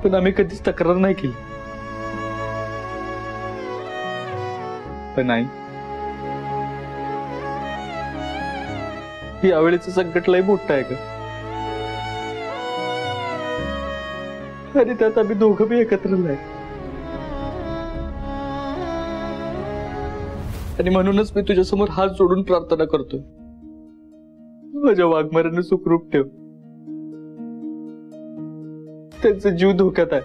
पण आम्ही कधीच तक्रार नाही केली. पण नाही, यावेळेचं संकट लय मोठं आहे का, आणि त्यात आम्ही दोघं बी एकत्र नाही. आणि म्हणूनच मी तुझ्या समोर हात जोडून प्रार्थना करतोय, माझ्या वाघमाऱ्यांना सुखरूप ठेव. त्यांचा जीव धोक्यात आहे.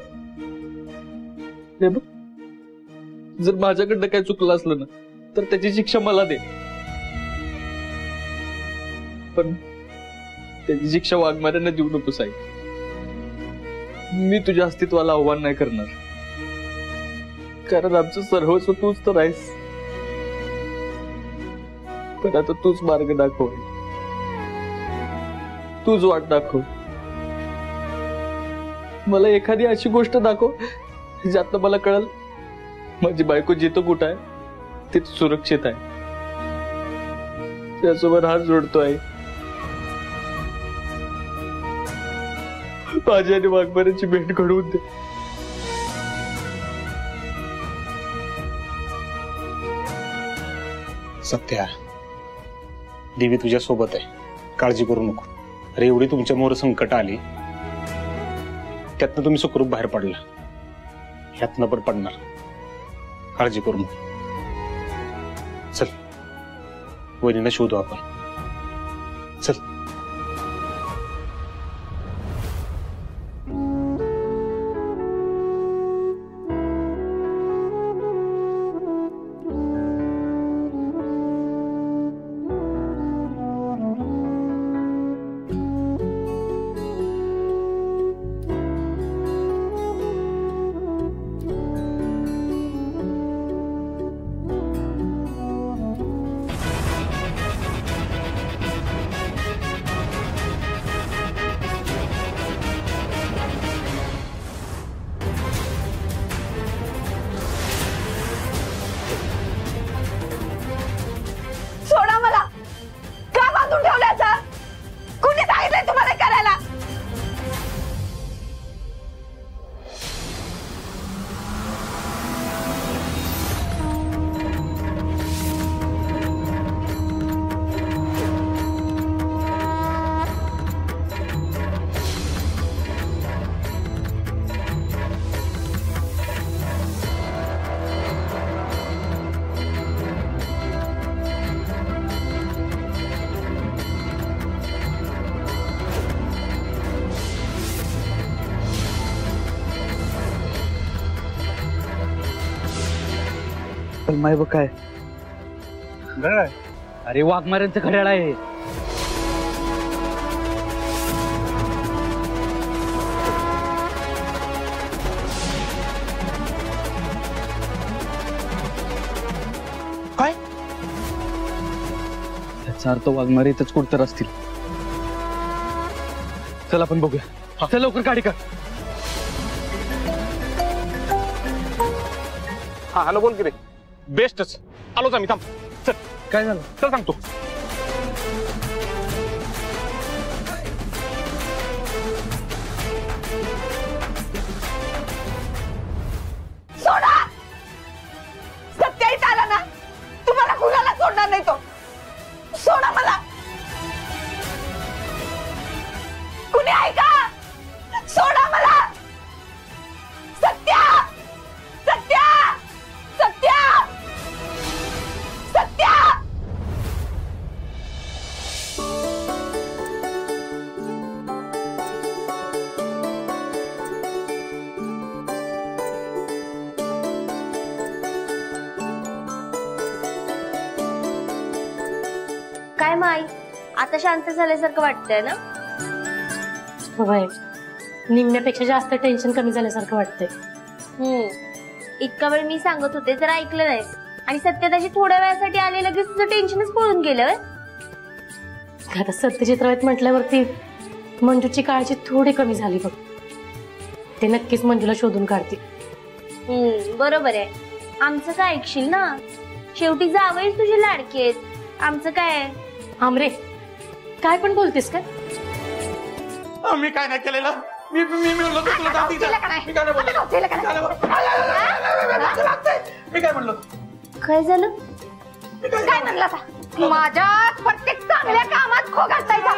हे बघ, जर माझ्याकडनं काय चुकलं असलं ना तर त्याची शिक्षा मला दे, पण त्याची शिक्षा वाघमाऱ्यांना देऊ नकोस आई. मी तुझ्या अस्तित्वाला आव्हान नाही करणार, कारण आमचं सर्वस्व तूच तर आहेस. पण आता तूच मार्ग दाखव, तूच वाट दाखव. मला एखादी अशी गोष्ट दाखव ज्यातनं मला कळल माझी बायको जिथं कुठं आहे तिथं सुरक्षित आहे. त्यासोबत हात जोडतोय. माझ्या आणि वाघमाऱ्यांची भेट घडवून दे. सत्या, देवी तुझ्या सोबत आहे, काळजी करू नको. अरे एवढी तुमच्या मोर संकट आली, त्यातनं तुम्ही सुखरूप बाहेर पडला, ह्यातनं पण पडणार. काळजी करू नको. चल वहिनीला शोधू आपण. चल. माय बघ काय घड्याळ? अरे वाघमाऱ्यांचं घड्याळ आहे. काय? त्याचा अर्थ वाघमारे इथंच कुठतर असतील. चल आपण बघूया. चल लवकर गाडी कर. हा हॅलो, बोल की रे. बेस्टच, आलोच आम्ही. थांब. चल. काय झालं? चल सांगतो. सोडा! सत्य इथं आला ना, तुम्हाला कुणाला सोडणार नाही तो. सोडा मला. कुणी आहे का? सोडा मला. सत्या! सत्या! सत्या! सत्या! काय माई, आता शांत झाल्यासारखं वाटतंय ना? होय, निम्म्यापेक्षा जास्त टेन्शन कमी झाल्यासारखं वाटतंय. इतका वेळ मी सांगत होते जर ऐकलं नाही, आणि सत्यताची थोड्या वेळासाठी आले लगेच तुझं टेन्शनच पळून गेलं. आता सत्यजित रावत म्हटल्यावरती मंजूची काळजी थोडी कमी झाली बघ. ते नक्कीच मंजूला शोधून काढतील. बरोबर आहे. आमचं काय ऐकशील ना, शेवटी जावईच तुझे लाडके आहेत. आमचं काय? आमरे, काय पण बोलतेस का? आम्ही काय नाही केलेलं. मी म्हणलो तर तुला जाती केलं का नाही? मी काय नाही बोललो. केलं का नाही? मी काय म्हणलो काय झालं? काय म्हणला सा? माझ्या प्रत्येक चांगल्या कामात खो घातलायचा.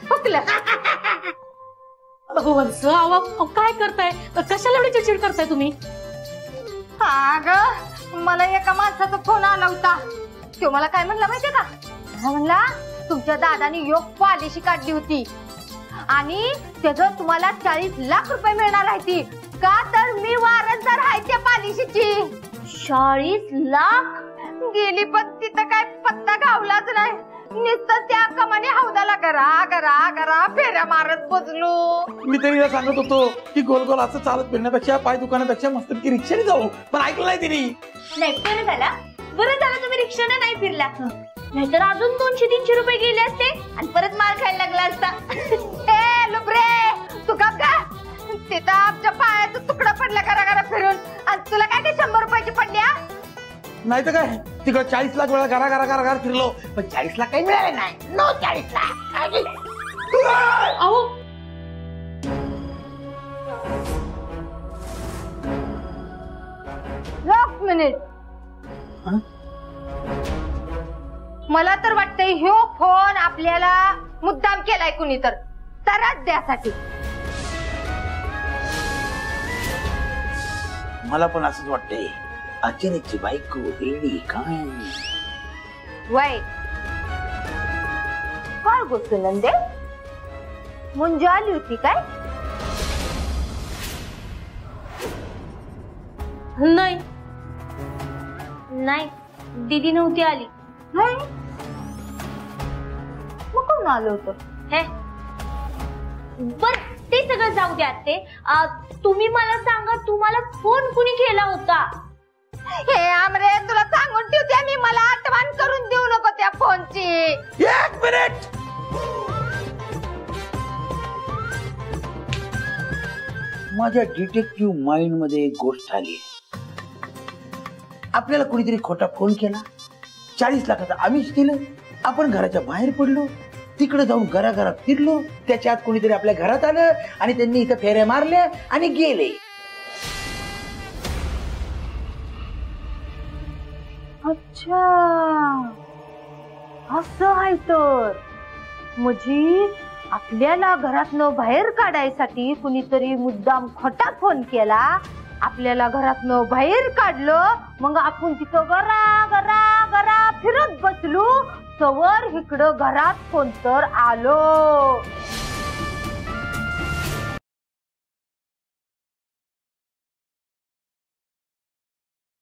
हुकलं. अहो वंस, अहो काय करताय? कशाला एवढी चिडचिड करताय तुम्ही? अगं मला एका माणसाचा फोन आला होता. तो मला काय म्हणला माहितीये का? हा म्हणला तुमच्या दादानी योग पॉलिसी काढली होती आणि त्याचं तुम्हाला 40 लाख रुपये मिळणार आहे ती. का तर मी वारसदार आहे त्या पॉलिसीची. 40 लाख? गेली पण तिथं काय पत्ता गावलाच नाही. नुसतं त्या कमाने हौदाला गरा गरा गरा फेऱ्या मारत बसलो. मी तरी सांगत होतो की गोल गोल असं चालत फिरण्यापेक्षा पाय दुकानापेक्षा मस्त की रिक्षाने जाऊ, पण ऐकलं नाही तिने. नाही बरं झालं तुम्ही रिक्षाने नाही फिरला, नाहीतर अजून 200-300 रुपये गेले असते आणि परत माल खायला लागला असता. ए लुबरे, तू गप का? तिथं आमच्या पायाचा तुकडा पडला गरा गरा फिरून आणि तुला काय ते 100 रुपयाची पडल्या? नाही तर काय, तिकडे 40 लाख वेळा घरा घरा घरा घरा फिरलो, पण 40 लाख काही मिळाले नाही. नो 40 लाख. अहो एक मिनिट. मला तर वाटतंय ह्यो फोन आपल्याला मुद्दाम केलाय कुणी तर त्रास द्यासाठी. मला पण असंच वाटतंय. अचानकची बायको एडी काय वय काय गोष्ट नंदे, मुंजी आली होती काय? नाही नाही, दीदी नव्हती आली. नाही मग कोण आलं होतं? हे बर ते सगळं जाऊ द्या. ते तुम्ही मला सांगा, तुम्हाला फोन कुणी केला होता? हे आमरे तुला सांगून ठेवते मी, मला आठवण करून देऊ नको त्या फोनची. एक मिनिट. माझ्या डिटेक्टिव्ह माइंड मध्ये एक गोष्ट आली. आपल्याला कोणीतरी खोटा फोन केला, 40 लाखाचं आम्हीच दिलं. आपण घराच्या बाहेर पडलो, तिकडे जाऊन घराघरात फिरलो, त्याच्या आत कोणीतरी आपल्या घरात आलं आणि त्यांनी इथं फेऱ्या मारल्या आणि गेले. अच्छा असं आहे तर. म्हणजे आपल्याला घरातनं बाहेर काढायसाठी कुणीतरी मुद्दाम खोटा फोन केला, आपल्याला घरातनं बाहेर काढलं, मग आपण तिथं गरा गरा गरा फिरत बसलो, तवर इकडं घरात कोण तर आलो.